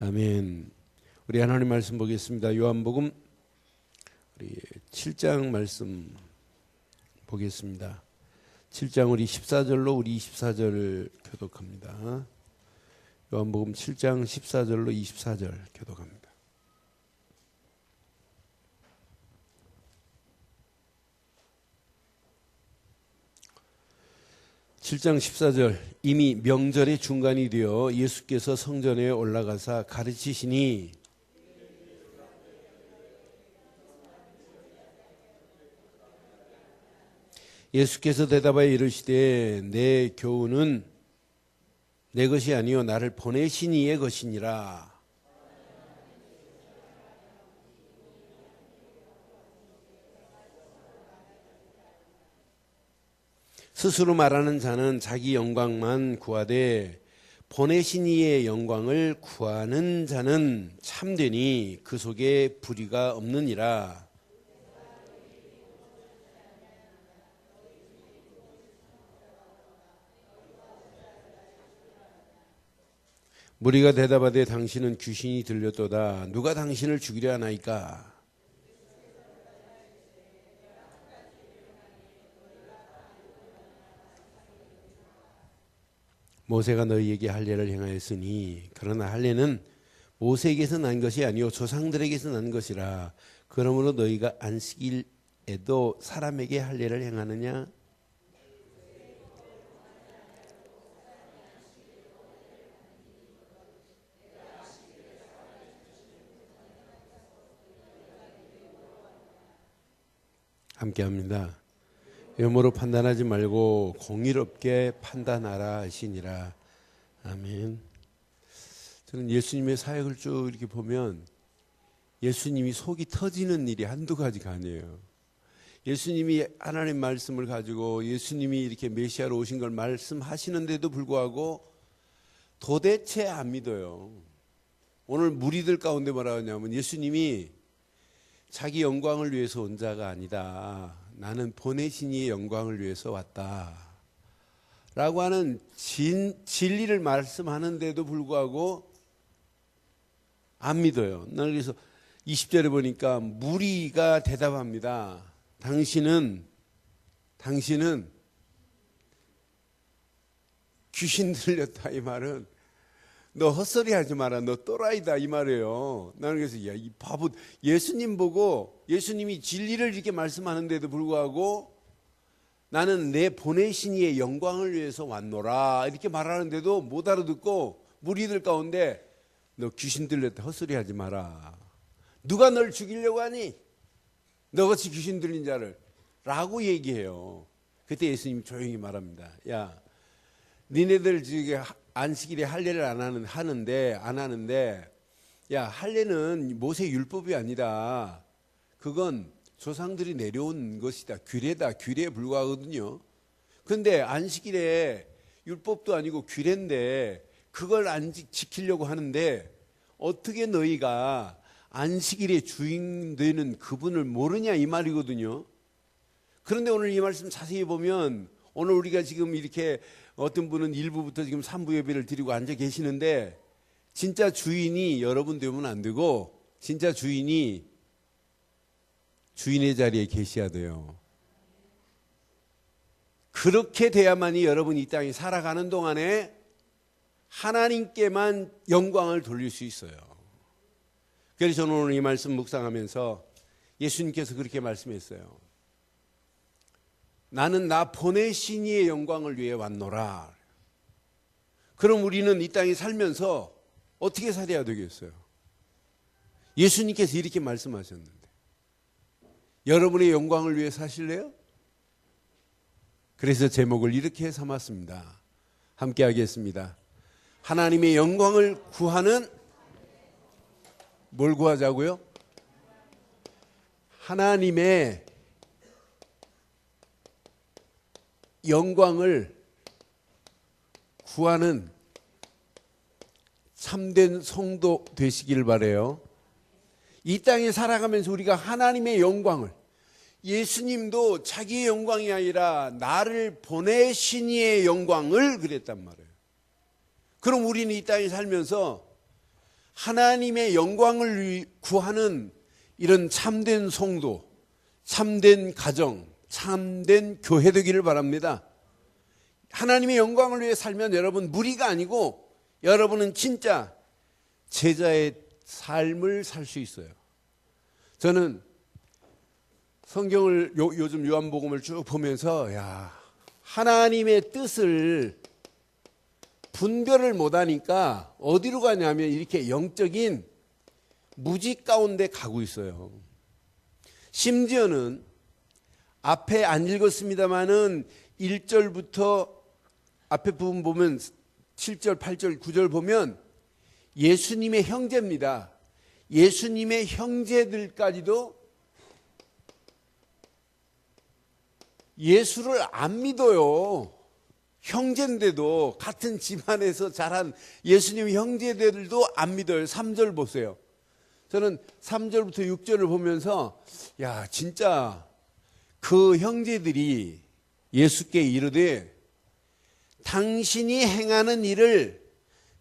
아멘. 우리 하나님 말씀 보겠습니다. 요한복음 우리 7장 말씀 보겠습니다. 7장 우리 14절로 우리 24절 교독합니다. 요한복음 7장 14절로 24절 교독합니다. (7장 14절) 이미 명절의 중간이 되어 예수께서 성전에 올라가사 가르치시니 예수께서 대답하여 이르시되 내 교훈은 내 것이 아니요 나를 보내신 이의 것이니라. 스스로 말하는 자는 자기 영광만 구하되 보내신 이의 영광을 구하는 자는 참되니 그 속에 불의가 없느니라. 무리가 대답하되 당신은 귀신이 들렸도다. 누가 당신을 죽이려 하나이까? 모세가 너희에게 할례를 행하였으니 그러나 할례는 모세에게서 난 것이 아니요 조상들에게서 난 것이라. 그러므로 너희가 안식일에도 사람에게 할례를 행하느냐? 함께합니다. 외모로 판단하지 말고 공의롭게 판단하라 하시니라. 아멘. 저는 예수님의 사역을 쭉 이렇게 보면 예수님이 속이 터지는 일이 한두 가지가 아니에요. 예수님이 하나님 말씀을 가지고 예수님이 이렇게 메시아로 오신 걸 말씀하시는데도 불구하고 도대체 안 믿어요. 오늘 무리들 가운데 뭐라고 하냐면 예수님이 자기 영광을 위해서 온 자가 아니다. 나는 보내신 이의 영광을 위해서 왔다. 라고 하는 진리를 말씀하는데도 불구하고 안 믿어요. 나는 그래서 20절에 보니까 무리가 대답합니다. 당신은 귀신 들렸다 이 말은 너 헛소리 하지 마라. 너 또라이다 이 말이에요. 나는 그래서 야, 이 바보 예수님 보고 예수님이 진리를 이렇게 말씀하는데도 불구하고 나는 내 보내신 이의 영광을 위해서 왔노라 이렇게 말하는데도 못 알아듣고 무리들 가운데 너 귀신 들렸다 헛소리 하지 마라. 누가 널 죽이려고 하니? 너같이 귀신 들린 자를 라고 얘기해요. 그때 예수님이 조용히 말합니다. 야 니네들 지금 안식일에 할례를 안 하는데 야 할례는 모세 율법이 아니다. 그건 조상들이 내려온 것이다. 규례다. 규례에 불과하거든요. 그런데 안식일에 율법도 아니고 규례인데 그걸 안 지키려고 하는데 어떻게 너희가 안식일의 주인 되는 그분을 모르냐 이 말이거든요. 그런데 오늘 이 말씀 자세히 보면 오늘 우리가 지금 이렇게 어떤 분은 1부부터 지금 3부 예배를 드리고 앉아 계시는데 진짜 주인이 여러분 되면 안 되고 진짜 주인이 주인의 자리에 계셔야 돼요. 그렇게 돼야만이 여러분이 이 땅에 살아가는 동안에 하나님께만 영광을 돌릴 수 있어요. 그래서 저는 오늘 이 말씀 묵상하면서 예수님께서 그렇게 말씀했어요. 나는 나 보내신 이의 영광을 위해 왔노라. 그럼 우리는 이 땅에 살면서 어떻게 살아야 되겠어요? 예수님께서 이렇게 말씀하셨는데 여러분의 영광을 위해 사실래요? 그래서 제목을 이렇게 삼았습니다. 함께 하겠습니다. 하나님의 영광을 구하는 뭘 구하자고요? 하나님의 영광을 구하는 참된 성도 되시길 바라요. 이 땅에 살아가면서 우리가 하나님의 영광을 예수님도 자기의 영광이 아니라 나를 보내신 이의 영광을 그랬단 말이에요. 그럼 우리는 이 땅에 살면서 하나님의 영광을 구하는 이런 참된 성도, 참된 가정, 참된 교회 되기를 바랍니다. 하나님의 영광을 위해 살면 여러분 무리가 아니고 여러분은 진짜 제자의 삶을 살 수 있어요. 저는 성경을 요즘 요한복음을 쭉 보면서 하나님의 뜻을 분별을 못하니까 어디로 가냐면 이렇게 영적인 무지 가운데 가고 있어요. 심지어는 앞에 안 읽었습니다마는 1절부터 앞에 부분 보면 7절, 8절, 9절 보면 예수님의 형제입니다. 예수님의 형제들까지도 예수를 안 믿어요. 형제인데도, 같은 집안에서 자란 예수님 형제들도 안 믿어요. 3절 보세요. 저는 3절부터 6절을 보면서 진짜 그 형제들이 예수께 이르되 당신이 행하는 일을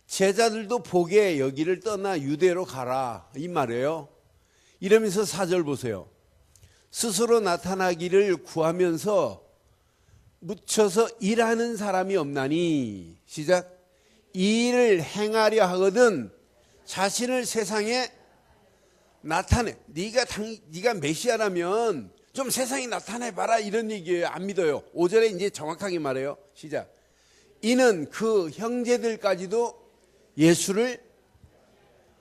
제자들도 보게 여기를 떠나 유대로 가라, 이 말이에요. 이러면서 4절 보세요. 스스로 나타나기를 구하면서 묻혀서 일하는 사람이 없나니, 시작. 이 일을 행하려 하거든 자신을 세상에 나타내. 네가 메시아라면 좀 세상에 나타내봐라, 이런 얘기예요. 안 믿어요. 5절에 이제 정확하게 말해요. 시작. 이는 그 형제들까지도 예수를,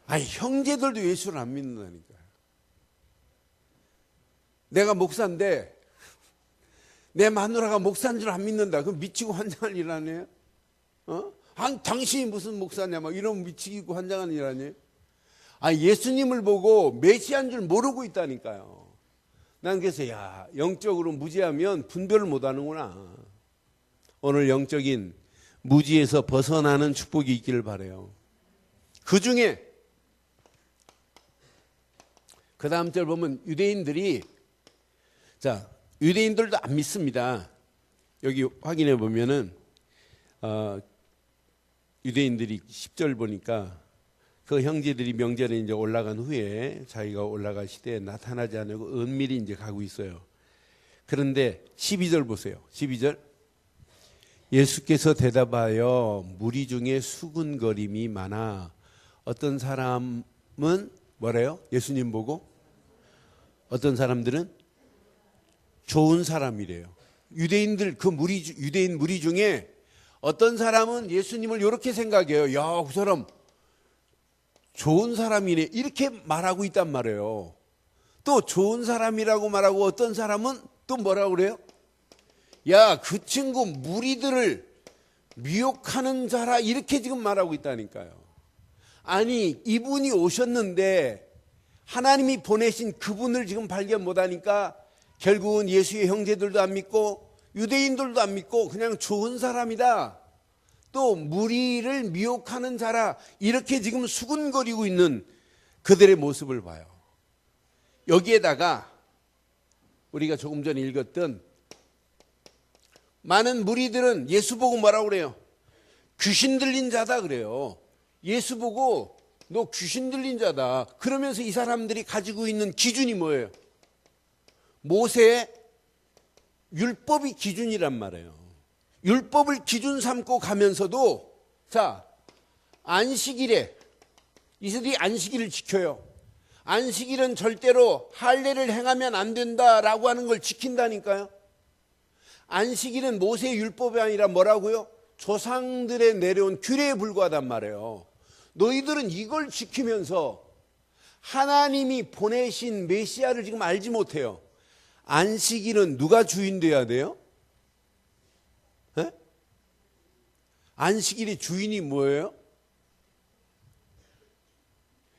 형제들도 예수를 안 믿는다니까요. 내가 목사인데 내 마누라가 목사인 줄 안 믿는다. 그럼 미치고 환장할 일 아니에요? 당신이 무슨 목사냐, 막 이런 미치고 환장하는 일 아니에요? 예수님을 보고 메시아인 줄 모르고 있다니까요. 난 그래서 영적으로 무지하면 분별을 못 하는구나. 오늘 영적인 무지에서 벗어나는 축복이 있기를 바라요. 그 중에 그 다음 절 보면 유대인들이, 유대인들도 안 믿습니다. 여기 확인해 보면은 유대인들이 10절 보니까 그 형제들이 명절에 이제 올라간 후에 자기가 올라갈 시대에 나타나지 않고 은밀히 이제 가고 있어요. 그런데 12절 보세요. 12절. 예수께서 대답하여 무리 중에 수군거림이 많아. 어떤 사람은 뭐래요? 예수님 보고 어떤 사람들은 좋은 사람이래요. 유대인들 유대인 무리 중에 어떤 사람은 예수님을 이렇게 생각해요. 그 사람 좋은 사람이네, 이렇게 말하고 있단 말이에요. 또 좋은 사람이라고 말하고 어떤 사람은 또 뭐라고 그래요? 그 친구 무리들을 미혹하는 자라, 이렇게 지금 말하고 있다니까요. 아니, 이분이 오셨는데 하나님이 보내신 그분을 지금 발견 못하니까 결국은 예수의 형제들도 안 믿고 유대인들도 안 믿고 그냥 좋은 사람이다, 또 무리를 미혹하는 자라, 이렇게 지금 수군거리고 있는 그들의 모습을 봐요. 여기에다가 우리가 조금 전에 읽었던 많은 무리들은 예수 보고 뭐라고 그래요? 귀신 들린 자다 그래요. 예수 보고 너 귀신 들린 자다. 그러면서 이 사람들이 가지고 있는 기준이 뭐예요? 모세의 율법이 기준이란 말이에요. 율법을 기준 삼고 가면서도 안식일에 이들이 안식일을 지켜요. 안식일은 절대로 할례를 행하면 안 된다라고 하는 걸 지킨다니까요. 안식일은 모세의 율법이 아니라 뭐라고요? 조상들의 내려온 규례에 불과하단 말이에요. 너희들은 이걸 지키면서 하나님이 보내신 메시아를 지금 알지 못해요. 안식일은 누가 주인 돼야 돼요? 안식일의 주인이 뭐예요?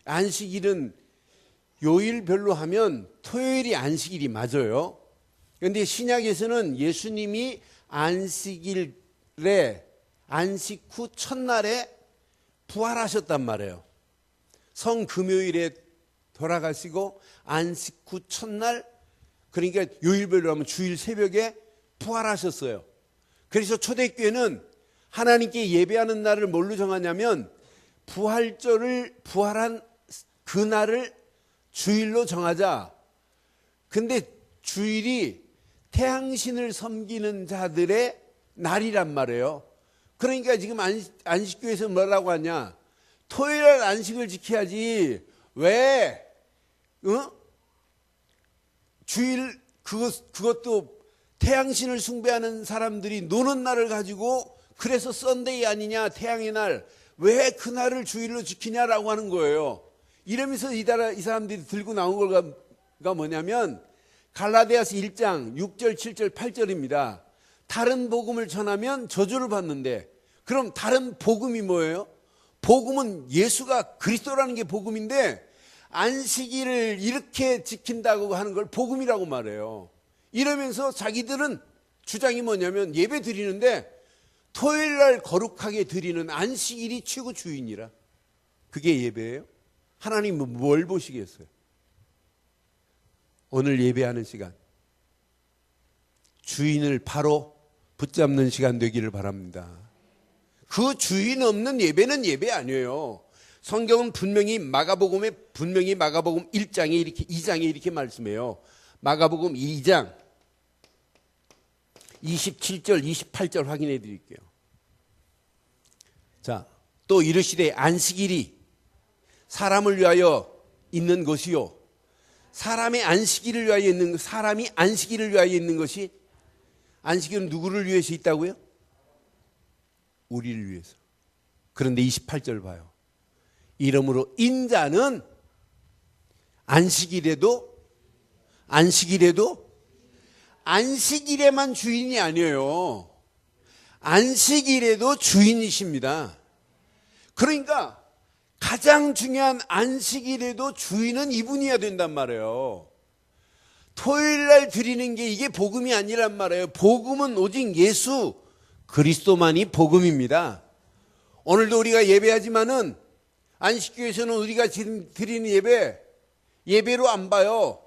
안식일은 요일별로 하면 토요일이 안식일이 맞아요. 그런데 신약에서는 예수님이 안식일에, 안식 후 첫날에 부활하셨단 말이에요. 성금요일에 돌아가시고 안식 후 첫날, 그러니까 요일별로 하면 주일 새벽에 부활하셨어요. 그래서 초대교회는 하나님께 예배하는 날을 뭘로 정하냐면 부활한 그날을 주일로 정하자. 근데 주일이 태양신을 섬기는 자들의 날이란 말이에요. 그러니까 지금 안식교에서 뭐라고 하냐? 토요일날 안식을 지켜야지. 왜? 주일 그것도 태양신을 숭배하는 사람들이 노는 날을 가지고 그래서 썬데이 아니냐, 태양의 날. 왜 그 날을 주일로 지키냐라고 하는 거예요. 이러면서 이 사람들이 들고 나온 거가 뭐냐면 갈라디아서 1장 6절, 7절, 8절입니다. 다른 복음을 전하면 저주를 받는데, 그럼 다른 복음이 뭐예요? 복음은 예수가 그리스도라는 게 복음인데 안식일을 이렇게 지킨다고 하는 걸 복음이라고 말해요. 이러면서 자기들은 주장이 뭐냐면 예배 드리는데 토요일날 거룩하게 드리는 안식일이 최고 주인이라. 그게 예배예요? 하나님은 뭘 보시겠어요? 오늘 예배하는 시간, 주인을 바로 붙잡는 시간 되기를 바랍니다. 그 주인 없는 예배는 예배 아니에요. 성경은 분명히 마가복음 1장에 이렇게 2장에 이렇게 말씀해요. 마가복음 2장 27절 28절 확인해 드릴게요. 자, 또 이르시되 안식일이 사람을 위하여 있는 것이요, 사람이 안식일을 위하여 있는 것이, 안식일은 누구를 위해서 있다고요? 우리를 위해서. 그런데 28절 봐요. 이러므로 인자는 안식일에만 주인이 아니에요. 안식일에도 주인이십니다. 그러니까 가장 중요한 안식일에도 주인은 이분이어야 된단 말이에요. 토요일날 드리는 게 이게 복음이 아니란 말이에요. 복음은 오직 예수 그리스도만이 복음입니다. 오늘도 우리가 예배하지만은 안식교에서는 우리가 지금 드리는 예배로 안 봐요.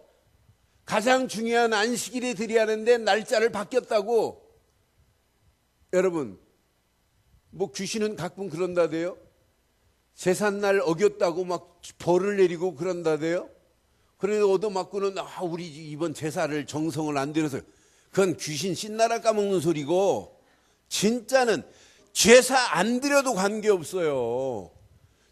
가장 중요한 안식일에 드려야 하는데 날짜를 바뀌었다고. 여러분, 뭐 귀신은 가끔 그런다대요. 제삿날 어겼다고 막 벌을 내리고 그런다대요. 그래서 얻어맞고는 우리 이번 제사를 정성을 안 들여서, 그건 귀신 신나라 까먹는 소리고, 진짜는 제사 안 드려도 관계없어요.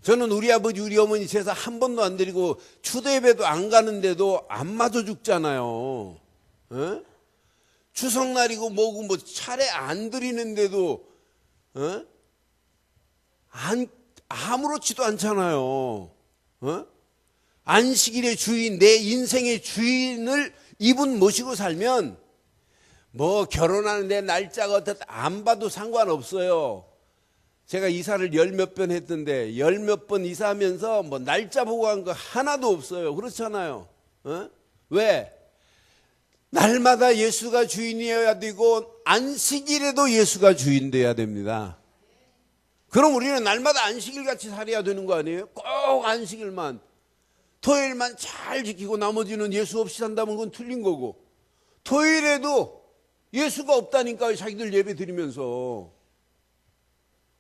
저는 우리 아버지 우리 어머니 제사 한 번도 안 드리고 추대배도 안 가는데도 안 맞아 죽잖아요. 에? 추석날이고 뭐고 뭐 차례 안 드리는데도 아무렇지도 않잖아요. 안식일의 주인, 내 인생의 주인을 이분 모시고 살면 뭐 결혼하는데 날짜가 어떻다 안 봐도 상관없어요. 제가 이사를 열 몇 번 했던데 열 몇 번 이사하면서 뭐 날짜 보고 한 거 하나도 없어요. 그렇잖아요. 왜? 날마다 예수가 주인이어야 되고 안식일에도 예수가 주인 돼야 됩니다. 그럼 우리는 날마다 안식일 같이 살아야 되는 거 아니에요? 꼭 안식일만, 토요일만 잘 지키고 나머지는 예수 없이 산다면 그건 틀린 거고, 토요일에도 예수가 없다니까 자기들 예배 드리면서.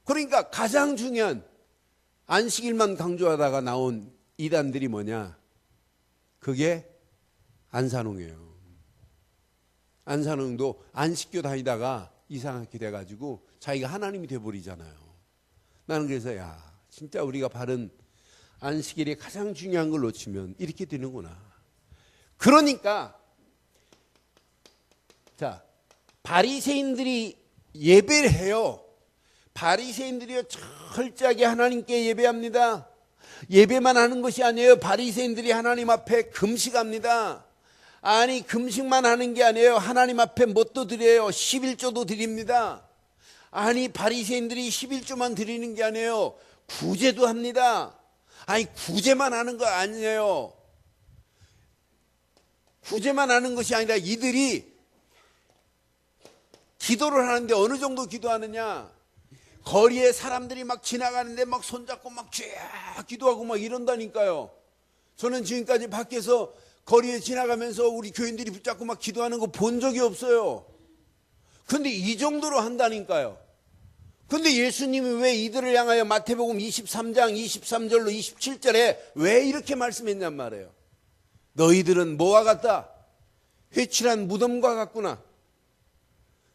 그러니까 가장 중요한 안식일만 강조하다가 나온 이단들이 뭐냐? 그게 안산홍이에요. 안산홍도 안식교 다니다가 이상하게 돼가지고 자기가 하나님이 돼버리잖아요. 나는 그래서 진짜 우리가 바른 안식일이 가장 중요한 걸 놓치면 이렇게 되는구나. 그러니까 자, 바리새인들이 예배를 해요. 바리새인들이요 철저하게 하나님께 예배합니다. 예배만 하는 것이 아니에요. 바리새인들이 하나님 앞에 금식합니다. 아니, 금식만 하는 게 아니에요. 하나님 앞에 뭣도 드려요. 11조도 드립니다. 아니, 바리새인들이 11조만 드리는 게 아니에요. 구제도 합니다. 아니, 구제만 하는 거 아니에요. 구제만 하는 것이 아니라 이들이 기도를 하는데 어느 정도 기도하느냐? 거리에 사람들이 막 지나가는데 막 손잡고 막 쫙 기도하고 막 이런다니까요. 저는 지금까지 밖에서 거리에 지나가면서 우리 교인들이 붙잡고 막 기도하는 거 본 적이 없어요. 근데 이 정도로 한다니까요. 근데 예수님이 왜 이들을 향하여 마태복음 23장 23절로 27절에 왜 이렇게 말씀했냔 말이에요. 너희들은 뭐와 같다? 회칠한 무덤과 같구나.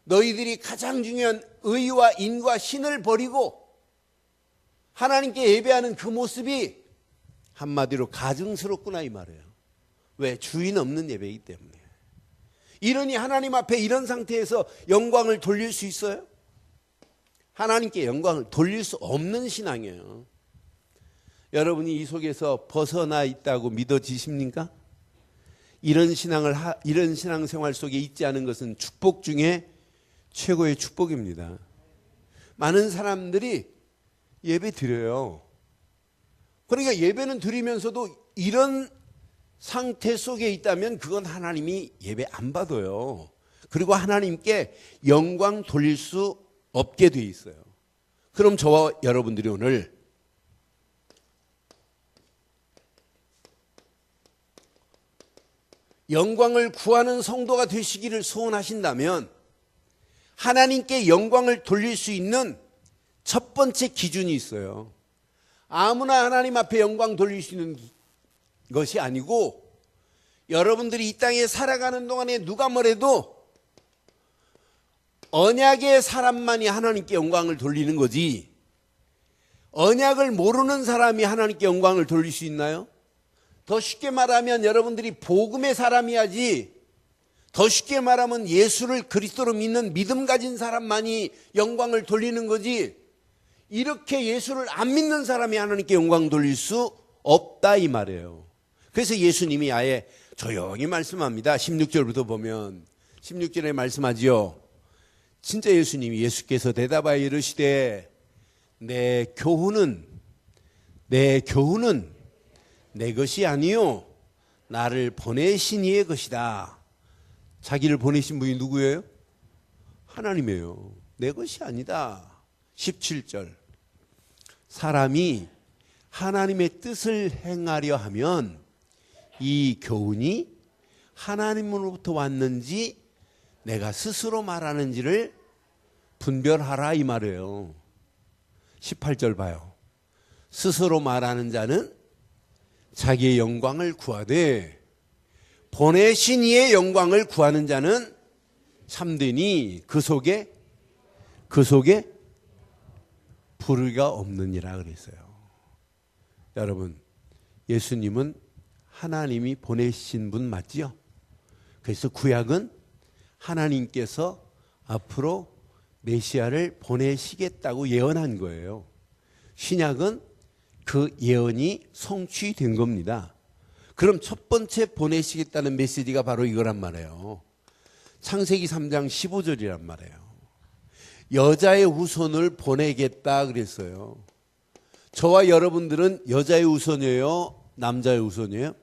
너희들이 가장 중요한 의와 인과 신을 버리고 하나님께 예배하는 그 모습이 한마디로 가증스럽구나 이 말이에요. 왜? 주인 없는 예배이기 때문에. 이러니 하나님 앞에 이런 상태에서 영광을 돌릴 수 있어요? 하나님께 영광을 돌릴 수 없는 신앙이에요. 여러분이 이 속에서 벗어나 있다고 믿어지십니까? 이런 신앙생활 속에 있지 않은 것은 축복 중에 최고의 축복입니다. 많은 사람들이 예배 드려요. 그러니까 예배는 드리면서도 이런 상태 속에 있다면 그건 하나님이 예배 안 받아요. 그리고 하나님께 영광 돌릴 수 없게 돼 있어요. 그럼 저와 여러분들이 오늘 영광을 구하는 성도가 되시기를 소원하신다면 하나님께 영광을 돌릴 수 있는 첫 번째 기준이 있어요. 아무나 하나님 앞에 영광 돌릴 수 있는 것이 아니고 여러분들이 이 땅에 살아가는 동안에 누가 뭐래도 언약의 사람만이 하나님께 영광을 돌리는 거지 언약을 모르는 사람이 하나님께 영광을 돌릴 수 있나요? 더 쉽게 말하면 여러분들이 복음의 사람이야지 더 쉽게 말하면 예수를 그리스도로 믿는 믿음 가진 사람만이 영광을 돌리는 거지 이렇게 예수를 안 믿는 사람이 하나님께 영광 돌릴 수 없다 이 말이에요. 그래서 예수님이 아예 조용히 말씀합니다. 16절부터 보면 16절에 말씀하지요. 진짜 예수께서 대답하여 이르시되 내 교훈은 내 것이 아니요 나를 보내신 이의 것이다. 자기를 보내신 분이 누구예요? 하나님이에요. 내 것이 아니다. 17절 사람이 하나님의 뜻을 행하려 하면 이 교훈이 하나님으로부터 왔는지 내가 스스로 말하는지를 분별하라 이 말이에요. 18절 봐요. 스스로 말하는 자는 자기의 영광을 구하되 보내신 이의 영광을 구하는 자는 참되니 그 속에 불의가 없느니라 그랬어요. 여러분 예수님은 하나님이 보내신 분 맞지요? 그래서 구약은 하나님께서 앞으로 메시아를 보내시겠다고 예언한 거예요. 신약은 그 예언이 성취된 겁니다. 그럼 첫 번째 보내시겠다는 메시지가 바로 이거란 말이에요. 창세기 3장 15절이란 말이에요. 여자의 후손을 보내겠다 그랬어요. 저와 여러분들은 여자의 후손이에요? 남자의 후손이에요?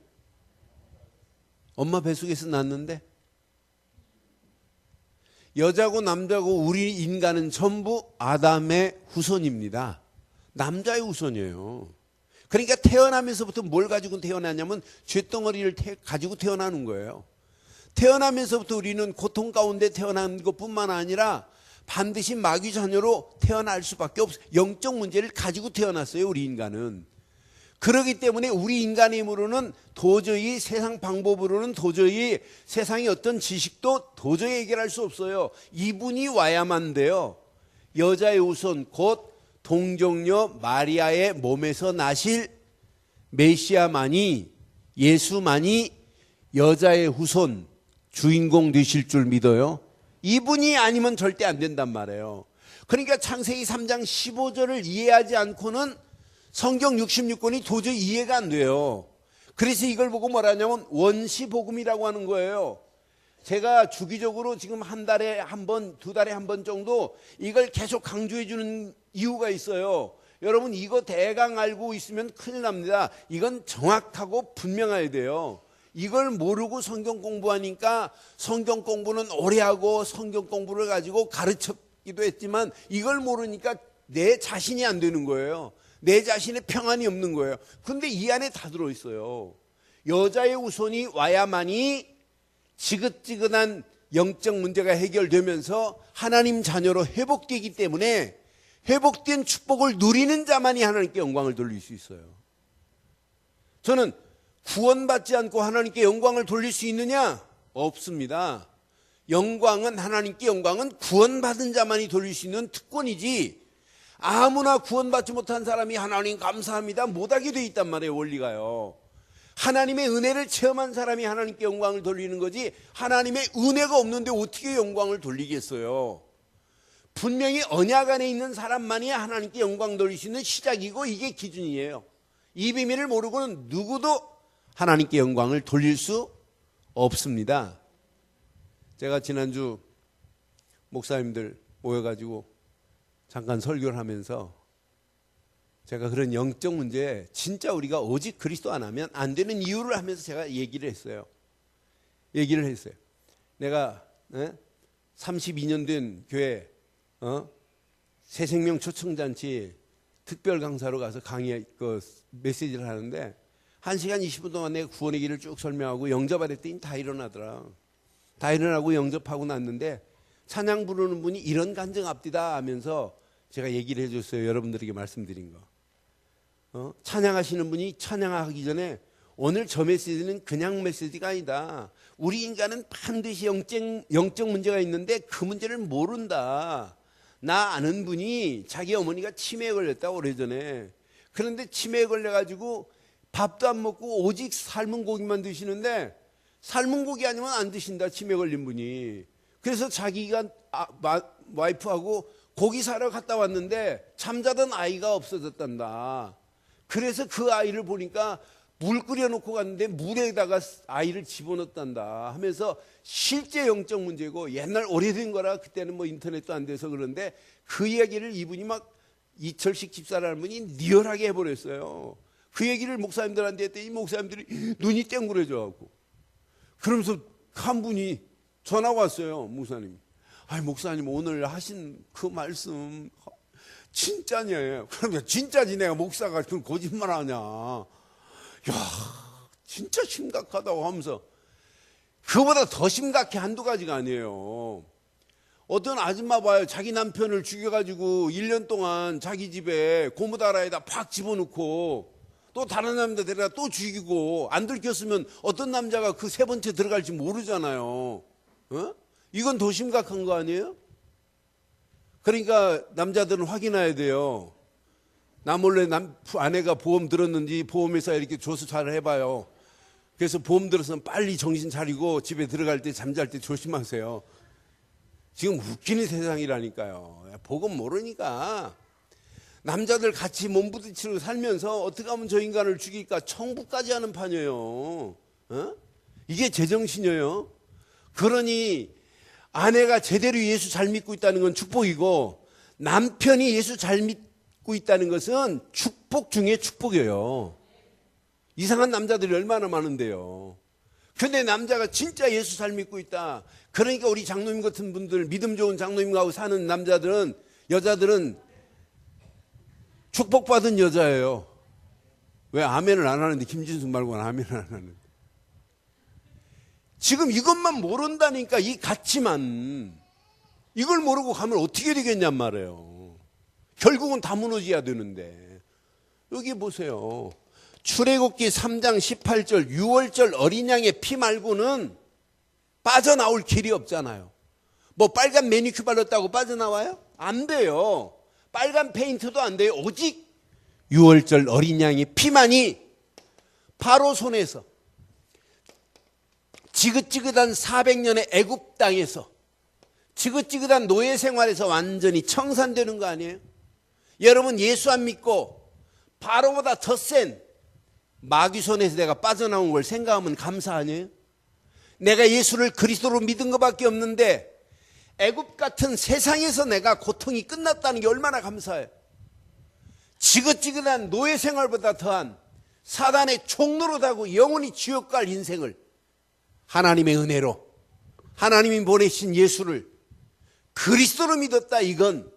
엄마 뱃속에서 났는데 여자고 남자고 우리 인간은 전부 아담의 후손입니다. 남자의 후손이에요. 그러니까 태어나면서부터 뭘 가지고 태어났냐면 쇳덩어리를 가지고 태어나는 거예요. 태어나면서부터 우리는 고통 가운데 태어난 것뿐만 아니라 반드시 마귀 자녀로 태어날 수밖에 없어요. 영적 문제를 가지고 태어났어요. 우리 인간은. 그렇기 때문에 우리 인간의 힘으로는 도저히 세상 방법으로는 도저히 세상의 어떤 지식도 도저히 해결할 수 없어요. 이분이 와야만 돼요. 여자의 후손 곧 동정녀 마리아의 몸에서 나실 메시아만이 예수만이 여자의 후손 주인공 되실 줄 믿어요. 이분이 아니면 절대 안 된단 말이에요. 그러니까 창세기 3장 15절을 이해하지 않고는 성경 66권이 도저히 이해가 안 돼요. 그래서 이걸 보고 뭐라냐면 원시복음이라고 하는 거예요. 제가 주기적으로 지금 한 달에 한 번, 두 달에 한 번 정도 이걸 계속 강조해 주는 이유가 있어요. 여러분 이거 대강 알고 있으면 큰일 납니다. 이건 정확하고 분명해야 돼요. 이걸 모르고 성경 공부하니까 성경 공부는 오래 하고 성경 공부를 가지고 가르쳤기도 했지만 이걸 모르니까 내 자신이 안 되는 거예요. 내 자신의 평안이 없는 거예요. 근데 이 안에 다 들어있어요. 여자의 후손이 와야만이 지긋지긋한 영적 문제가 해결되면서 하나님 자녀로 회복되기 때문에 회복된 축복을 누리는 자만이 하나님께 영광을 돌릴 수 있어요. 저는 구원받지 않고 하나님께 영광을 돌릴 수 있느냐? 없습니다. 하나님께 영광은 구원받은 자만이 돌릴 수 있는 특권이지, 아무나 구원받지 못한 사람이 하나님 감사합니다 못하게 돼 있단 말이에요. 원리가요. 하나님의 은혜를 체험한 사람이 하나님께 영광을 돌리는 거지, 하나님의 은혜가 없는데 어떻게 영광을 돌리겠어요? 분명히 언약 안에 있는 사람만이 하나님께 영광 돌릴 수 있는 시작이고, 이게 기준이에요. 이 비밀을 모르고는 누구도 하나님께 영광을 돌릴 수 없습니다. 제가 지난주 목사님들 모여가지고 잠깐 설교를 하면서 제가 그런 영적 문제, 진짜 우리가 오직 그리스도 안 하면 안 되는 이유를 하면서 제가 얘기를 했어요. 내가 32년 된 교회 새생명 초청잔치 특별 강사로 가서 메시지를 하는데 1시간 20분 동안 내가 구원의 길을 쭉 설명하고 영접하랬더니 다 일어나더라. 다 일어나고 영접하고 났는데 찬양 부르는 분이 이런 간증 앞디다 하면서 제가 얘기를 해줬어요. 여러분들에게 말씀드린 거. 찬양하시는 분이 찬양하기 전에 오늘 저 메시지는 그냥 메시지가 아니다. 우리 인간은 반드시 영적 문제가 있는데 그 문제를 모른다. 나 아는 분이 자기 어머니가 치매에 걸렸다고 오래전에. 그런데 치매에 걸려가지고 밥도 안 먹고 오직 삶은 고기만 드시는데, 삶은 고기 아니면 안 드신다, 치매 걸린 분이. 그래서 자기가 와이프하고 고기 사러 갔다 왔는데 잠자던 아이가 없어졌단다. 그래서 그 아이를 보니까 물 끓여놓고 갔는데 물에다가 아이를 집어넣었단다 하면서 실제 영적 문제고, 옛날 오래된 거라 그때는 뭐 인터넷도 안 돼서 그런데 그 얘기를 이분이 막 이철식 집사라는 분이 리얼하게 해버렸어요. 그 얘기를 목사님들한테 했더니 목사님들이 눈이 땡그레져갖고, 그러면서 한 분이 전화가 왔어요. 목사님, 목사님 오늘 하신 그 말씀 진짜냐? 그러면 진짜지, 내가 목사가 그 거짓말하냐? 야, 진짜 심각하다고 하면서, 그보다 더 심각해 한두 가지가 아니에요. 어떤 아줌마 봐요. 자기 남편을 죽여가지고 1년 동안 자기 집에 고무다라에다 팍 집어넣고 또 다른 남자 데려가 또 죽이고, 안 들켰으면 어떤 남자가 그 세 번째 들어갈지 모르잖아요. 이건 더 심각한 거 아니에요? 그러니까 남자들은 확인해야 돼요. 나 몰래 아내가 보험 들었는지 보험회사 이렇게 조사 잘 해봐요. 그래서 보험 들었으면 빨리 정신 차리고 집에 들어갈 때 잠잘 때 조심하세요. 지금 웃기는 세상이라니까요. 복음 모르니까 남자들 같이 몸부딪히고 살면서 어떻게 하면 저 인간을 죽일까 청부까지 하는 판이에요. 이게 제정신이에요. 그러니 아내가 제대로 예수 잘 믿고 있다는 건 축복이고, 남편이 예수 잘 믿고 있다는 것은 축복 중에 축복이에요. 이상한 남자들이 얼마나 많은데요. 근데 남자가 진짜 예수 잘 믿고 있다. 그러니까 우리 장로님 같은 분들, 믿음 좋은 장로님하고 사는 여자들은 축복받은 여자예요. 왜 아멘을 안 하는데, 김진숙 말고는 아멘을 안 하는데. 지금 이것만 모른다니까, 이 가치만. 이걸 모르고 가면 어떻게 되겠냔 말이에요. 결국은 다 무너져야 되는데. 여기 보세요. 출애굽기 3장 18절 6월절 어린 양의 피 말고는 빠져나올 길이 없잖아요. 뭐 빨간 매니큐 발랐다고 빠져나와요? 안 돼요. 빨간 페인트도 안 돼요. 오직 6월절 어린 양의 피만이 바로 손에서 지긋지긋한 400년의 애굽 땅에서 지긋지긋한 노예 생활에서 완전히 청산되는 거 아니에요? 여러분, 예수 안 믿고 바로보다 더 센 마귀 손에서 내가 빠져나온 걸 생각하면 감사 아니에요? 내가 예수를 그리스도로 믿은 것밖에 없는데 애굽 같은 세상에서 내가 고통이 끝났다는 게 얼마나 감사해요. 지긋지긋한 노예 생활보다 더한 사단의 총노릇하고 영원히 지옥 갈 인생을 하나님의 은혜로, 하나님이 보내신 예수를 그리스도로 믿었다. 이건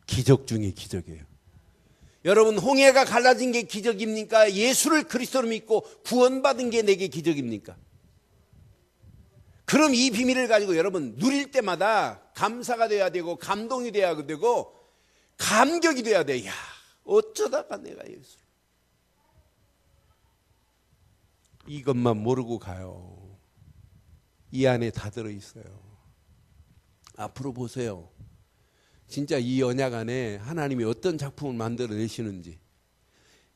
기적 중에 기적이에요. 여러분, 홍해가 갈라진 게 기적입니까? 예수를 그리스도로 믿고 구원받은 게 내게 기적입니까? 그럼 이 비밀을 가지고 여러분 누릴 때마다 감사가 돼야 되고 감동이 돼야 되고, 감격이 돼야 돼. 야, 어쩌다가 내가 예수. 이것만 모르고 가요. 이 안에 다 들어있어요. 앞으로 보세요. 진짜 이 언약 안에 하나님이 어떤 작품을 만들어내시는지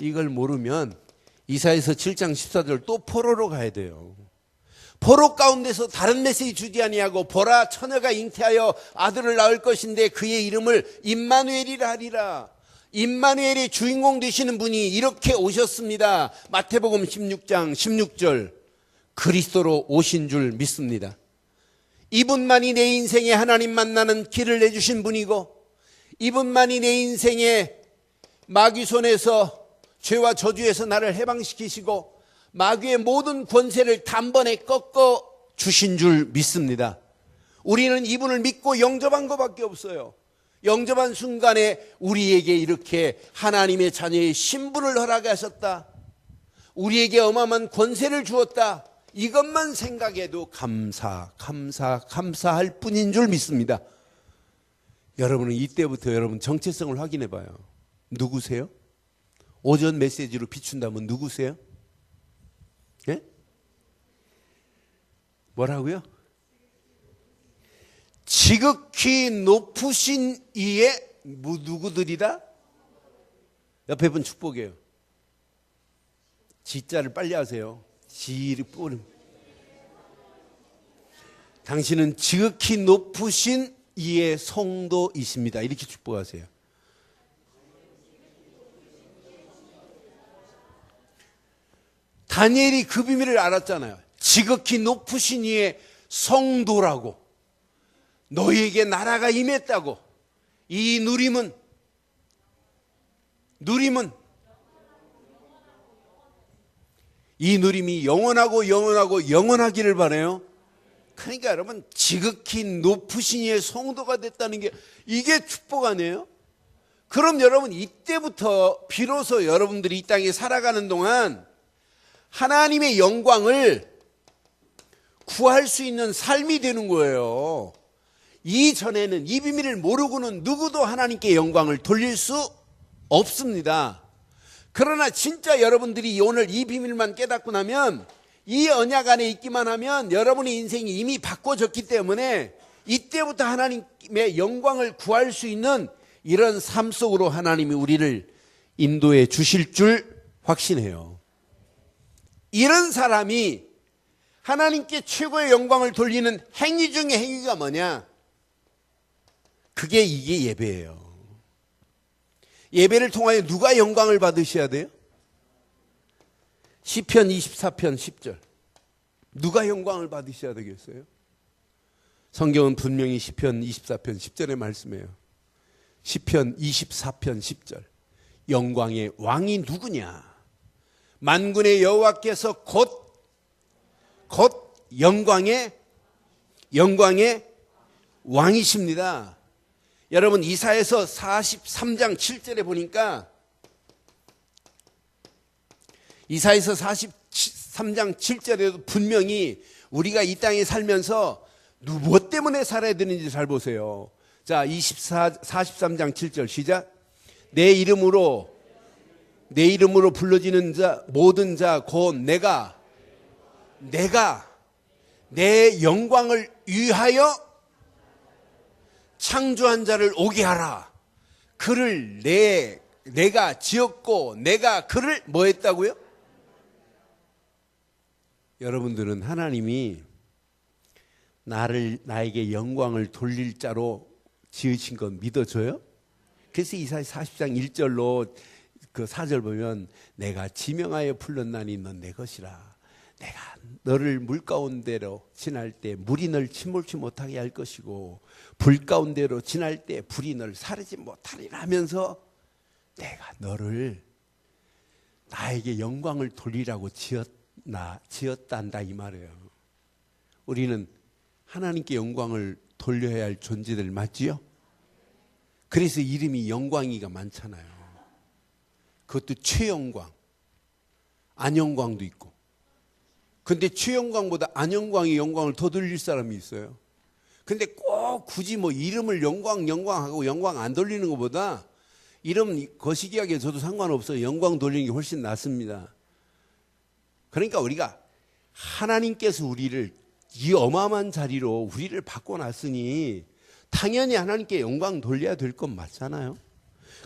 이걸 모르면 이사야서 7장 14절 또 포로로 가야 돼요. 포로 가운데서 다른 메시지 주지 아니하고 보라 처녀가 잉태하여 아들을 낳을 것인데 그의 이름을 임마누엘이라 하리라. 임마누엘의 주인공 되시는 분이 이렇게 오셨습니다. 마태복음 16장 16절 그리스도로 오신 줄 믿습니다. 이분만이 내 인생에 하나님 만나는 길을 내주신 분이고 이분만이 내 인생에 마귀 손에서 죄와 저주에서 나를 해방시키시고 마귀의 모든 권세를 단번에 꺾어 주신 줄 믿습니다. 우리는 이분을 믿고 영접한 것밖에 없어요. 영접한 순간에 우리에게 이렇게 하나님의 자녀의 신분을 허락하셨다. 우리에게 어마어마한 권세를 주었다. 이것만 생각해도 감사할 뿐인 줄 믿습니다. 여러분은 이때부터 여러분 정체성을 확인해 봐요. 누구세요? 오전 메시지로 비춘다면 누구세요? 예? 뭐라고요? 지극히 높으신 이의 누구들이다? 옆에 분 축복이에요. 지자를 빨리 하세요. 지를 뿌림. 당신은 지극히 높으신 이의 성도이십니다. 이렇게 축복하세요. 다니엘이 그 비밀을 알았잖아요. 지극히 높으신 이의 성도라고. 너희에게 나라가 임했다고. 이 누림은 이 누림이 영원하기를 바라요. 그러니까 여러분 지극히 높으신 이의 성도가 됐다는 게 이게 축복 아니에요? 그럼 여러분 이때부터 비로소 여러분들이 이 땅에 살아가는 동안 하나님의 영광을 구할 수 있는 삶이 되는 거예요. 이전에는 이 비밀을 모르고는 누구도 하나님께 영광을 돌릴 수 없습니다. 그러나 진짜 여러분들이 오늘 이 비밀만 깨닫고 나면 이 언약 안에 있기만 하면 여러분의 인생이 이미 바꿔졌기 때문에 이때부터 하나님의 영광을 구할 수 있는 이런 삶 속으로 하나님이 우리를 인도해 주실 줄 확신해요. 이런 사람이 하나님께 최고의 영광을 돌리는 행위 중에 행위가 뭐냐? 이게 예배예요. 예배를 통하여 누가 영광을 받으셔야 돼요? 시편 24편 10절. 누가 영광을 받으셔야 되겠어요? 성경은 분명히 시편 24편 10절의 말씀이에요. 시편 24편 10절. 영광의 왕이 누구냐? 만군의 여호와께서 곧 영광의 왕이십니다. 여러분 이사야서 43장 7절에 보니까 이사야서 43장 7절에도 분명히 우리가 이 땅에 살면서 무엇 때문에 살아야 되는지 잘 보세요. 자, 43장 7절 시작. 내 이름으로 불러지는 자 모든 자 곧 내가 내 영광을 위하여 창조한 자를 오게 하라. 그를 내가 지었고 내가 그를 뭐 했다고요? 여러분들은 하나님이 나에게 영광을 돌릴 자로 지으신 건 믿어져요? 그래서 이사야 40장 1절로 그 4절 보면 내가 지명하여 불렀나니 넌 내 것이라. 내가 너를 물 가운데로 지날 때 물이 널 침몰치 못하게 할 것이고 불 가운데로 지날 때 불이 널 사르지 못하리라 하면서 내가 너를 나에게 영광을 돌리라고 지었단다 이 말이에요. 우리는 하나님께 영광을 돌려야 할 존재들 맞지요? 그래서 이름이 영광이가 많잖아요. 그것도 최영광, 안영광도 있고. 근데 최영광보다 안영광이 영광을 더 돌릴 사람이 있어요. 근데 꼭 굳이 뭐 이름을 영광하고 영광 안 돌리는 것보다 이름 거시기하게 저도 상관없어요. 영광 돌리는 게 훨씬 낫습니다. 그러니까 우리가 하나님께서 우리를 이 어마어마한 자리로 우리를 바꿔놨으니 당연히 하나님께 영광 돌려야 될 건 맞잖아요.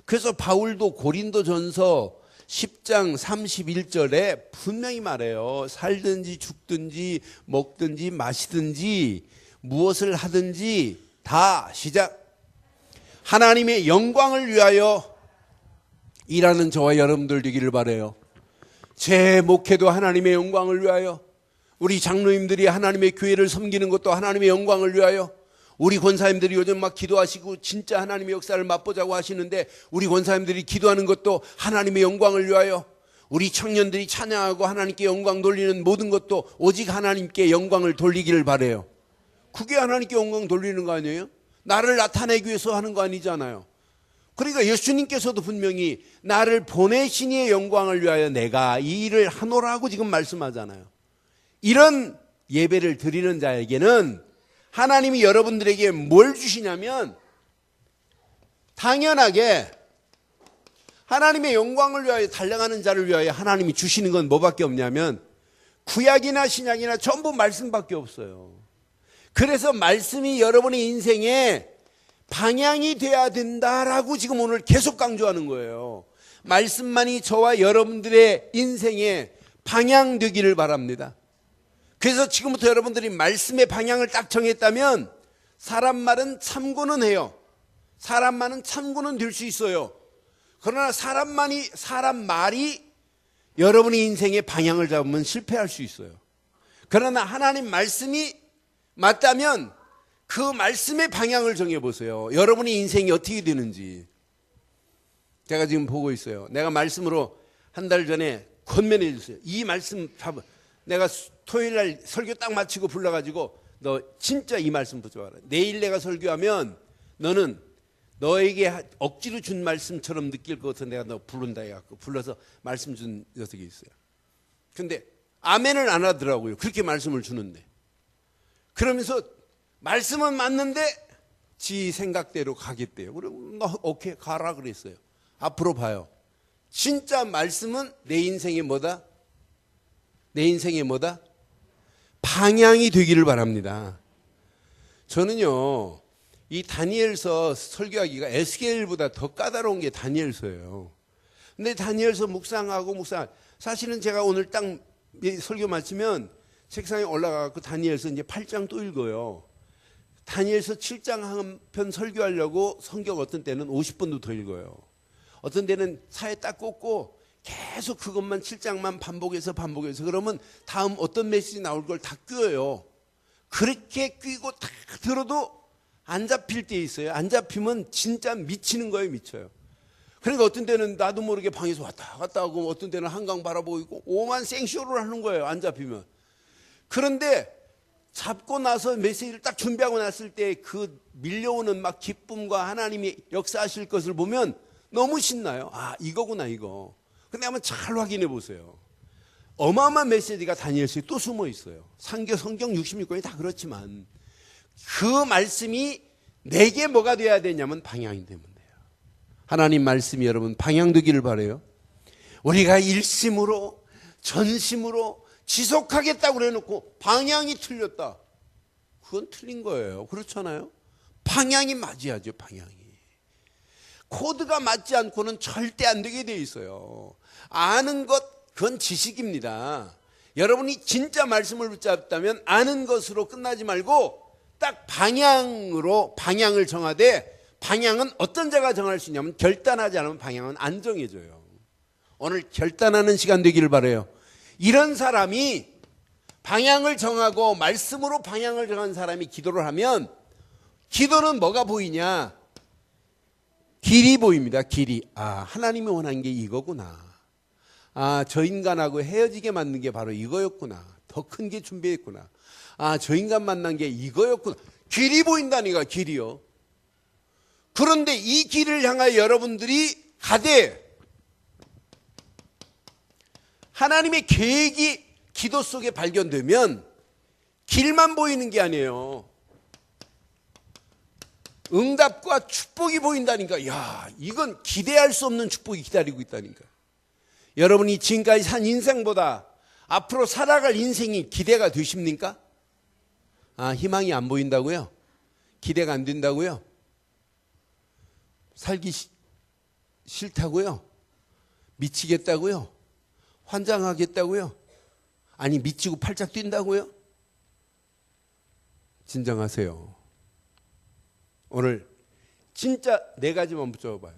그래서 바울도 고린도전서 10장 31절에 분명히 말해요. 살든지 죽든지 먹든지 마시든지 무엇을 하든지 다 시작. 하나님의 영광을 위하여 일하는 저와 여러분들 되기를 바라요. 제 목회도 하나님의 영광을 위하여, 우리 장로님들이 하나님의 교회를 섬기는 것도 하나님의 영광을 위하여, 우리 권사님들이 요즘 막 기도하시고 진짜 하나님의 역사를 맛보자고 하시는데 우리 권사님들이 기도하는 것도 하나님의 영광을 위하여, 우리 청년들이 찬양하고 하나님께 영광 돌리는 모든 것도 오직 하나님께 영광을 돌리기를 바라요. 그게 하나님께 영광 돌리는 거 아니에요? 나를 나타내기 위해서 하는 거 아니잖아요. 그러니까 예수님께서도 분명히 나를 보내신 이의 영광을 위하여 내가 이 일을 하노라고 지금 말씀하잖아요. 이런 예배를 드리는 자에게는 하나님이 여러분들에게 뭘 주시냐면 당연하게 하나님의 영광을 위하여 달려가는 자를 위하여 하나님이 주시는 건 뭐밖에 없냐면 구약이나 신약이나 전부 말씀밖에 없어요. 그래서 말씀이 여러분의 인생에 방향이 돼야 된다라고 지금 오늘 계속 강조하는 거예요. 말씀만이 저와 여러분들의 인생에 방향 되기를 바랍니다. 그래서 지금부터 여러분들이 말씀의 방향을 딱 정했다면 사람 말은 참고는 해요. 사람 말은 참고는 될 수 있어요. 그러나 사람 말이 여러분의 인생의 방향을 잡으면 실패할 수 있어요. 그러나 하나님 말씀이 맞다면 그 말씀의 방향을 정해보세요. 여러분의 인생이 어떻게 되는지. 제가 지금 보고 있어요. 내가 말씀으로 한 달 전에 권면해 주세요. 이 말씀 내가 토요일 날 설교 딱 마치고 불러가지고 너 진짜 이 말씀 붙여봐라. 내일 내가 설교하면 너는 너에게 억지로 준 말씀처럼 느낄 것 같아. 내가 너 부른다 해갖고 불러서 말씀 준 녀석이 있어요. 근데 아멘을 안 하더라고요. 그렇게 말씀을 주는데. 그러면서 말씀은 맞는데 지 생각대로 가겠대요. 그럼 너 오케이 가라 그랬어요. 앞으로 봐요. 진짜 말씀은 내 인생의 뭐다? 내 인생의 뭐다? 방향이 되기를 바랍니다. 저는요, 이 다니엘서 설교하기가 에스겔보다 더 까다로운 게 다니엘서예요. 근데 다니엘서 묵상하고 사실은 제가 오늘 딱 설교 마치면 책상에 올라가서 다니엘서 이제 8장 또 읽어요. 다니엘서 7장 한 편 설교하려고 성경 어떤 때는 50번도 더 읽어요. 어떤 때는 사에 딱 꽂고 계속 그것만 7장만 반복해서 그러면 다음 어떤 메시지 나올 걸 다 꿰어요. 그렇게 꿰고 다 들어도 안 잡힐 때 있어요. 안 잡히면 진짜 미치는 거예요. 미쳐요. 그러니까 어떤 때는 나도 모르게 방에서 왔다 갔다 하고 어떤 때는 한강 바라보고 있고 오만 생쇼를 하는 거예요. 안 잡히면. 그런데 잡고 나서 메시지를 딱 준비하고 났을 때 그 밀려오는 막 기쁨과 하나님이 역사하실 것을 보면 너무 신나요. 아, 이거구나 이거. 근데 한번 잘 확인해 보세요. 어마어마한 메시지가 다니엘서에 또 숨어 있어요. 성경 66권이 다 그렇지만 그 말씀이 내게 뭐가 돼야 되냐면 방향이 되면 돼요. 하나님 말씀이 여러분 방향 되기를 바라요. 우리가 일심으로 전심으로 지속하겠다고 그래놓고 방향이 틀렸다. 그건 틀린 거예요. 그렇잖아요. 방향이 맞아야죠. 방향이. 코드가 맞지 않고는 절대 안 되게 돼 있어요. 아는 것 그건 지식입니다. 여러분이 진짜 말씀을 붙잡다면 아는 것으로 끝나지 말고 딱 방향을 정하되 방향은 어떤 자가 정할 수 있냐면 결단하지 않으면 방향은 안 정해져요. 오늘 결단하는 시간 되기를 바라요. 이런 사람이 방향을 정하고 말씀으로 방향을 정한 사람이 기도를 하면 기도는 뭐가 보이냐? 길이 보입니다. 길이. 아, 하나님이 원한 게 이거구나. 아, 저 인간하고 헤어지게 만든 게 바로 이거였구나. 더 큰 게 준비했구나. 아, 저 인간 만난 게 이거였구나. 길이 보인다니까, 길이요. 그런데 이 길을 향하여 여러분들이 가되 하나님의 계획이 기도 속에 발견되면 길만 보이는 게 아니에요. 응답과 축복이 보인다니까. 야, 이건 기대할 수 없는 축복이 기다리고 있다니까. 여러분이 지금까지 산 인생보다 앞으로 살아갈 인생이 기대가 되십니까? 희망이 안 보인다고요? 기대가 안 된다고요? 살기 싫다고요? 미치겠다고요? 환장하겠다고요? 아니 미치고 팔짝 뛴다고요? 진정하세요. 오늘 진짜 4가지만 붙여봐요.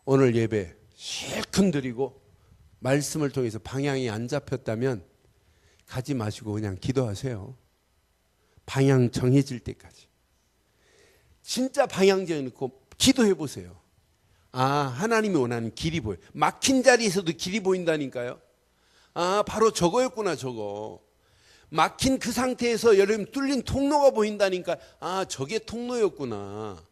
오늘 예배 실컷 드리고 말씀을 통해서 방향이 안 잡혔다면 가지 마시고 그냥 기도하세요. 방향 정해질 때까지. 진짜 방향 정해놓고 기도해 보세요. 하나님이 원하는 길이 보여요. 막힌 자리에서도 길이 보인다니까요. 바로 저거였구나, 저거. 막힌 그 상태에서 여러분 뚫린 통로가 보인다니까. 저게 통로였구나.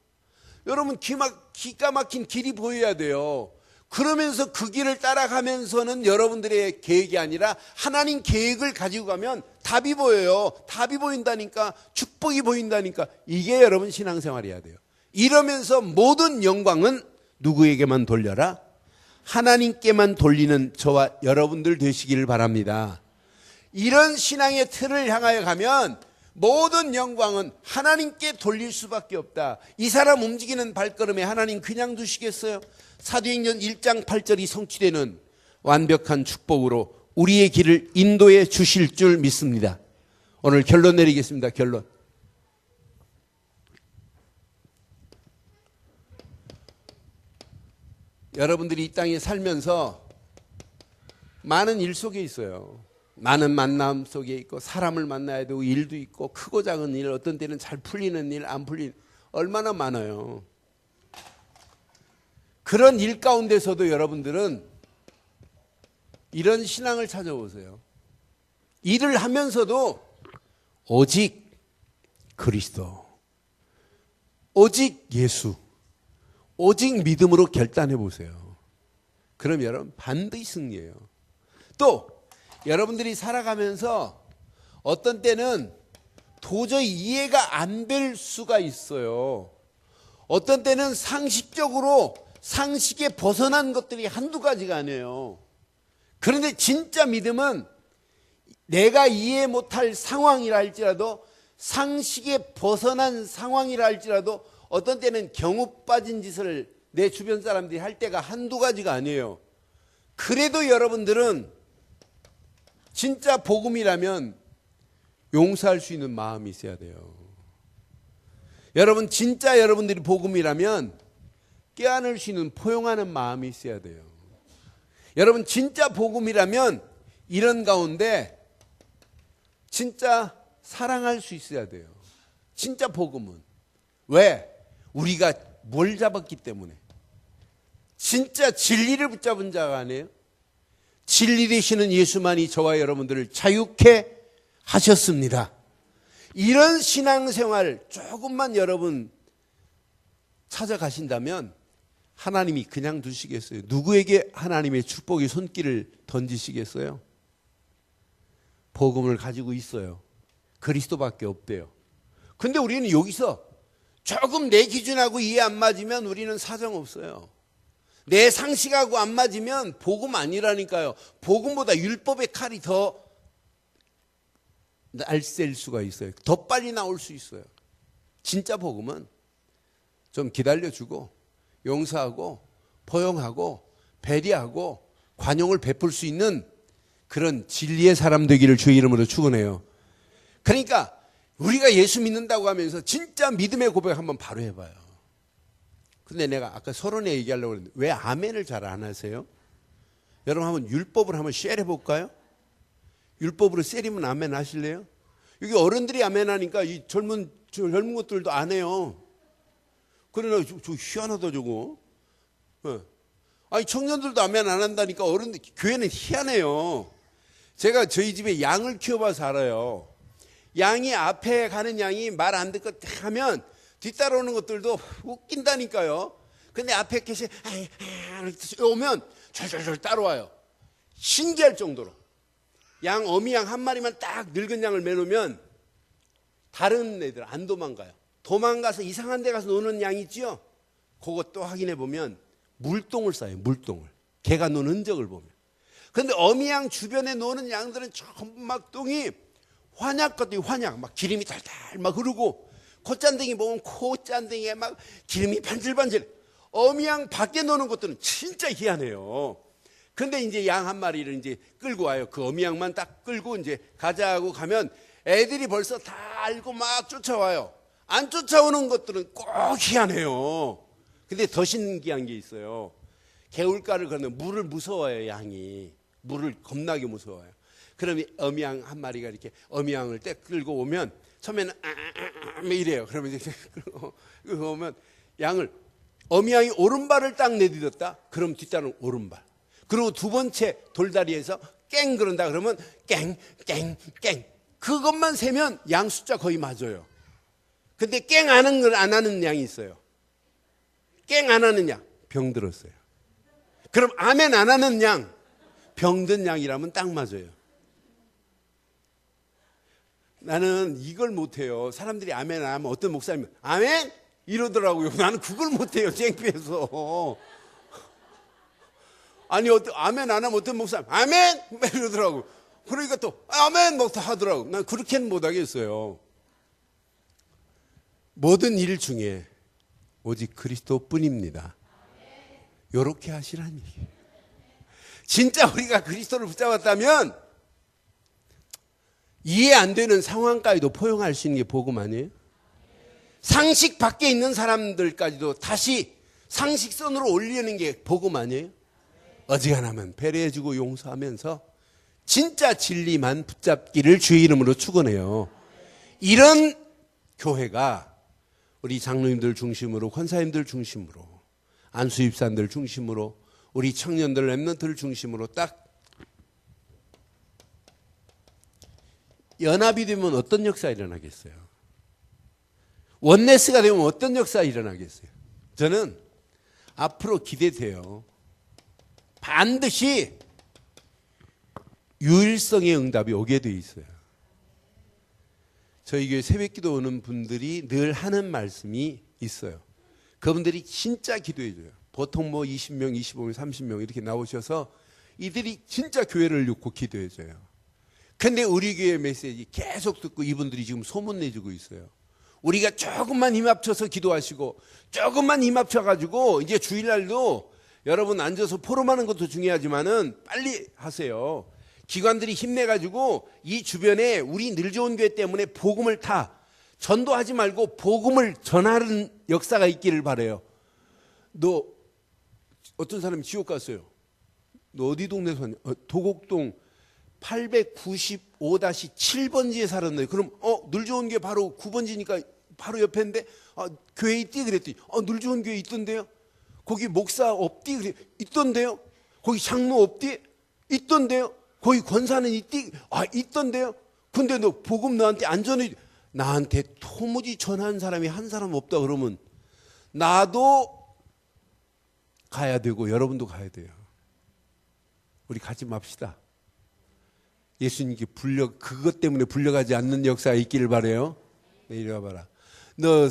여러분 기가 막힌 길이 보여야 돼요. 그러면서 그 길을 따라가면서는 여러분들의 계획이 아니라 하나님 계획을 가지고 가면 답이 보여요. 답이 보인다니까. 축복이 보인다니까. 이게 여러분 신앙생활이어야 돼요. 이러면서 모든 영광은 누구에게만 돌려라? 하나님께만 돌리는 저와 여러분들 되시기를 바랍니다. 이런 신앙의 틀을 향하여 가면 모든 영광은 하나님께 돌릴 수밖에 없다. 이 사람 움직이는 발걸음에 하나님 그냥 두시겠어요? 사도행전 1장 8절이 성취되는 완벽한 축복으로 우리의 길을 인도해 주실 줄 믿습니다. 오늘 결론 내리겠습니다. 결론. 여러분들이 이 땅에 살면서 많은 일 속에 있어요. 많은 만남 속에 있고 사람을 만나야 되고 일도 있고 크고 작은 일, 어떤 때는 잘 풀리는 일, 안 풀리는 일 얼마나 많아요. 그런 일 가운데서도 여러분들은 이런 신앙을 찾아보세요. 일을 하면서도 오직 그리스도, 오직 예수, 오직 믿음으로 결단해 보세요. 그럼 여러분 반드시 승리해요. 또 여러분들이 살아가면서 어떤 때는 도저히 이해가 안 될 수가 있어요. 어떤 때는 상식적으로 상식에 벗어난 것들이 한두 가지가 아니에요. 그런데 진짜 믿음은 내가 이해 못할 상황이라 할지라도 상식에 벗어난 상황이라 할지라도 어떤 때는 경우 빠진 짓을 내 주변 사람들이 할 때가 한두 가지가 아니에요. 그래도 여러분들은 진짜 복음이라면 용서할 수 있는 마음이 있어야 돼요. 여러분 진짜 여러분들이 복음이라면 껴안을 수 있는 포용하는 마음이 있어야 돼요. 여러분 진짜 복음이라면 이런 가운데 진짜 사랑할 수 있어야 돼요. 진짜 복음은. 왜? 우리가 뭘 잡았기 때문에. 진짜 진리를 붙잡은 자가 아니에요. 진리 되시는 예수만이 저와 여러분들을 자유케 하셨습니다. 이런 신앙생활 조금만 여러분 찾아가신다면 하나님이 그냥 두시겠어요? 누구에게 하나님의 축복의 손길을 던지시겠어요? 복음을 가지고 있어요. 그리스도밖에 없대요. 근데 우리는 여기서 조금 내 기준하고 이해 안 맞으면 우리는 사정 없어요. 내 상식하고 안 맞으면 복음 아니라니까요. 복음보다 율법의 칼이 더 날쌘 수가 있어요. 더 빨리 나올 수 있어요. 진짜 복음은 좀 기다려주고 용서하고 포용하고 배려하고 관용을 베풀 수 있는 그런 진리의 사람 되기를 주의 이름으로 축원해요. 그러니까 우리가 예수 믿는다고 하면서 진짜 믿음의 고백 한번 바로 해봐요. 근데 내가 아까 서론에 얘기하려고 했는데 왜 아멘을 잘 안 하세요? 여러분 한번 율법을 한번 쉐어해 볼까요? 율법으로 세리면 아멘 하실래요? 여기 어른들이 아멘 하니까 이 젊은 것들도 안 해요. 그러나 저 희한하다 저거. 아니 청년들도 아멘 안 한다니까 어른들 교회는 희한해요. 제가 저희 집에 양을 키워봐서 알아요. 양이 앞에 가는 양이 말 안 듣고 하면 뒤따라오는 것들도 웃긴다니까요. 근데 앞에 계시 오면 절절절 따라와요. 신기할 정도로. 어미 양 한 마리만 딱 늙은 양을 매놓으면 다른 애들 안 도망가요. 도망가서 이상한 데 가서 노는 양 있죠? 그것도 확인해 보면 물똥을 싸요. 물똥을. 개가 노는 흔적을 보면. 그런데 어미양 주변에 노는 양들은 전부 막 똥이 환약 같아요. 환약. 막 기름이 달달 막 흐르고, 콧잔등이 보면 콧잔등에 막 기름이 반질반질. 어미양 밖에 노는 것들은 진짜 희한해요. 근데 이제 양 한 마리를 이제 끌고 와요. 그 어미양만 딱 끌고 이제 가자 하고 가면 애들이 벌써 다 알고 막 쫓아와요. 안 쫓아오는 것들은 꼭 희한해요. 근데 더 신기한 게 있어요. 개울가를 건너 물을 무서워해요. 양이. 물을 겁나게 무서워해요. 그러면 어미양 한 마리가 이렇게 어미양을 딱 끌고 오면 처음에는 이래요. 그러면 이제 끌고 오면 양을, 어미양이 오른발을 딱 내딛었다. 그럼 뒷다리는 오른발. 그리고 두 번째 돌다리에서 깽 그런다 그러면 깽. 그것만 세면 양 숫자 거의 맞아요. 근데 깽 안 하는 양이 있어요. 깽 안 하는 양, 병들었어요. 그럼 아멘 안 하는 양, 병든 양이라면 딱 맞아요. 나는 이걸 못해요. 사람들이 아멘 안 하면 어떤 목사님은 아멘? 이러더라고요. 나는 그걸 못해요. 창피해서. 아니 아멘 안 하면 어떤 목사님 아멘? 이러더라고요. 그러니까 또 아멘 뭐 하더라고요. 난 그렇게는 못하겠어요. 모든 일 중에 오직 그리스도뿐입니다. 요렇게 하시라는 얘기예요. 진짜 우리가 그리스도를 붙잡았다면 이해 안 되는 상황까지도 포용할 수 있는 게 복음 아니에요? 상식 밖에 있는 사람들까지도 다시 상식선으로 올리는 게 복음 아니에요? 어지간하면 배려해주고 용서하면서 진짜 진리만 붙잡기를 주의 이름으로 축원해요. 이런 교회가 우리 장로님들 중심으로, 권사님들 중심으로, 안수입사님들 중심으로, 우리 청년들 랩런트를 중심으로 딱 연합이 되면 어떤 역사가 일어나겠어요? 원네스가 되면 어떤 역사가 일어나겠어요? 저는 앞으로 기대돼요. 반드시 유일성의 응답이 오게 돼 있어요. 저희 교회 새벽기도 오는 분들이 늘 하는 말씀이 있어요. 그분들이 진짜 기도해줘요. 보통 뭐 20명, 25명, 30명 이렇게 나오셔서 이들이 진짜 교회를 놓고 기도해줘요. 근데 우리 교회 메시지 계속 듣고 이분들이 지금 소문내주고 있어요. 우리가 조금만 힘 합쳐서 기도하시고 조금만 힘 합쳐가지고 이제 주일날도 여러분 앉아서 포럼하는 것도 중요하지만은 빨리 하세요. 기관들이 힘내가지고 이 주변에 우리 늘 좋은 교회 때문에 복음을 전도하지 말고 복음을 전하는 역사가 있기를 바라요. 너 어떤 사람이 지옥 갔어요. 너 어디 동네에서 왔냐? 도곡동 895-7번지에 살았네. 그럼 늘 좋은 교회 바로 9번지니까 바로 옆인데 교회 있디 그랬더니 늘 좋은 교회 있던데요. 거기 목사 없디 그래 있던데요. 거기 장로 없디 있던데요. 거기 권사는 있디 있던데요. 근데 너 복음 너한테 안 전해. 나한테 도무지 전한 사람이 한 사람 없다 그러면 나도 가야 되고 여러분도 가야 돼요. 우리 가지 맙시다. 예수님께 그것 때문에 불려가지 않는 역사가 있기를 바라요. 네, 이리 와봐라. 너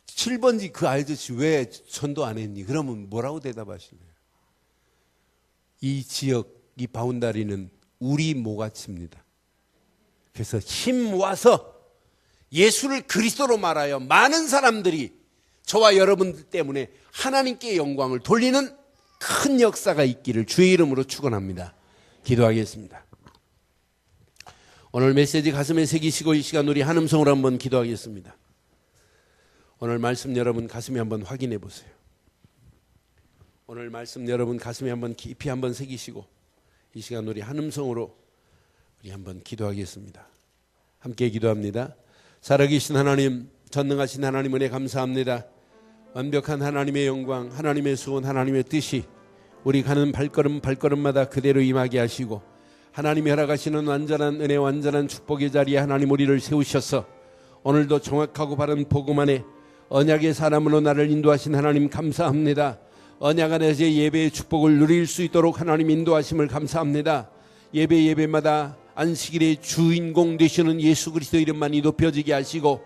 7번지 그 아저씨 왜 전도 안 했니? 그러면 뭐라고 대답하실래요? 이 지역, 이 바운다리는 우리 모가치입니다. 그래서 힘 모아서 예수를 그리스도로 말하여 많은 사람들이 저와 여러분들 때문에 하나님께 영광을 돌리는 큰 역사가 있기를 주의 이름으로 축원합니다. 기도하겠습니다. 오늘 메시지 가슴에 새기시고 이 시간 우리 한음성으로 한번 기도하겠습니다. 오늘 말씀 여러분 가슴에 한번 확인해 보세요. 오늘 말씀 여러분 가슴에 한번 깊이 한번 새기시고 이 시간 우리 한음성으로 우리 한번 기도하겠습니다. 함께 기도합니다. 살아계신 하나님, 전능하신 하나님 은혜 감사합니다. 완벽한 하나님의 영광, 하나님의 수원, 하나님의 뜻이 우리 가는 발걸음마다 그대로 임하게 하시고 하나님이 허락하시는 완전한 은혜, 완전한 축복의 자리에 하나님 우리를 세우셔서 오늘도 정확하고 바른 복음 안에 언약의 사람으로 나를 인도하신 하나님 감사합니다. 언약 안에서 예배의 축복을 누릴 수 있도록 하나님 인도하심을 감사합니다. 예배마다 안식일의 주인공 되시는 예수 그리스도 이름만이 높여지게 하시고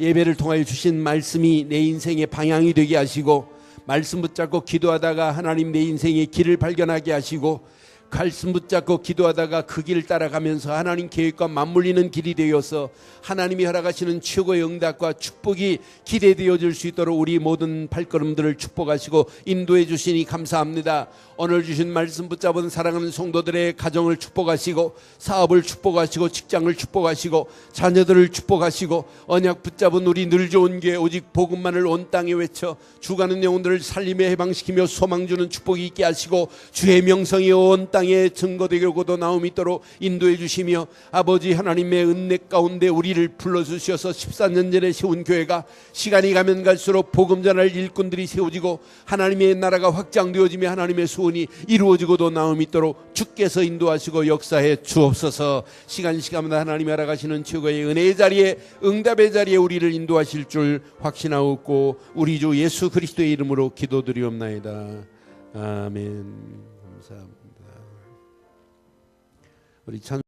예배를 통하여 주신 말씀이 내 인생의 방향이 되게 하시고, 말씀 붙잡고 기도하다가 하나님 내 인생의 길을 발견하게 하시고, 말씀 붙잡고 기도하다가 그 길을 따라가면서 하나님 계획과 맞물리는 길이 되어서 하나님이 허락하시는 최고의 응답과 축복이 기대되어질 수 있도록 우리 모든 발걸음들을 축복하시고 인도해 주시니 감사합니다. 오늘 주신 말씀 붙잡은 사랑하는 성도들의 가정을 축복하시고, 사업을 축복하시고, 직장을 축복하시고, 자녀들을 축복하시고, 언약 붙잡은 우리 늘 좋은 교회 오직 복음만을 온 땅에 외쳐 죽어가는 영혼들을 살림에 해방시키며 소망 주는 축복이 있게 하시고, 주의 명성이 온 땅에 증거되고도 나옴이 있도록 인도해 주시며, 아버지 하나님의 은혜 가운데 우리를 불러주셔서 14년 전에 세운 교회가 시간이 가면 갈수록 복음 전할 일꾼들이 세워지고 하나님의 나라가 확장되어지며 하나님의 소원이 이루어지고도 나옴이 있도록 주께서 인도하시고 역사해 주옵소서. 시간마다 하나님이 알아가시는 최고의 은혜의 자리에, 응답의 자리에 우리를 인도하실 줄 확신하옵고 우리 주 예수 그리스도의 이름으로 기도드리옵나이다. 아멘. 감사합니다. 우리 찬